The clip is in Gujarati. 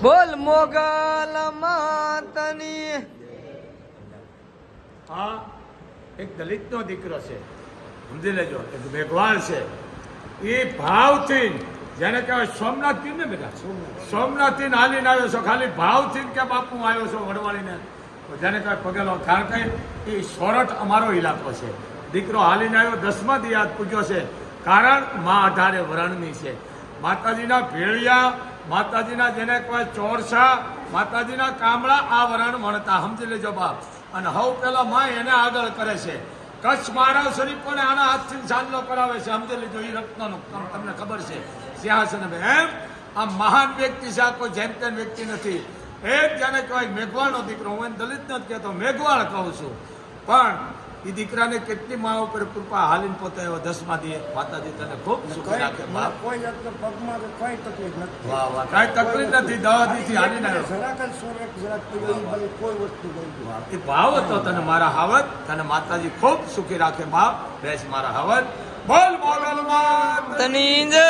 બોલ મોગલ માતની. આ એક દલિતનો દીકરો છે, સમજી લેજો. એક મેઘવાળ છે. એ ભાવથી, જેને કહેવાય સોમનાથથી ને બેટા, સોમનાથથી હાલીને આવ્યો છો. ખાલી ભાવથી કે બાપુ હું આવ્યો છું વડવાળીને, જેને કહેવાય પગેલો. કારણ કે એ સોરઠ અમારો ઇલાકો છે. દીકરો હાલીને આવ્યો, 10મા દિયાદ પૂજ્યો છે. કારણ મા 18 વરણની છે. માતાજીના ભેળિયા, માતાજીના જેને કહેવાય ચોરસા, માતાજીના કામળા આ વરણ મળતા, સમજી લેજો બાપ. અને હવ પેલા માં એને આગળ કરે છે. કચ્છ મહારાજ શરીફ પણ આના હાથથી ચાંદલો કરાવે છે, સમજી લેજો. એ રત્નનું કામ તમને ખબર છે. સિંહાસન એમ આ મહાન વ્યક્તિ છે, આ કોઈ જેમ તેમ વ્યક્તિ નથી. એક જેને કહેવાય મેઘવાળનો દીકરો. હું એને દલિત નથી કહેતો, મેઘવાળ કહું છું. પણ એ દીકરાને કેટલી મા ઉપર કૃપા, હાલીને પોતે આવ્યો 10મા દિયે. માતાજી તને ખૂબ સુખ રાખે બાપ. કોઈ જાતનો પગમાં કોઈ તકલીફ નથી. વાહ વાહ, કાંઈ તકલીફ નથી. 10 દીથી હાલીને આવ્યો. જરાક જ સોરેક જરાક કોઈ વસ્તુ નહીં. એ ભાવ હતો તને મારા હાવત. તને માતાજી ખૂબ સુખી રાખે બાપ. બેસ મારા હાવત. બોલ મોગલ માત તની જય.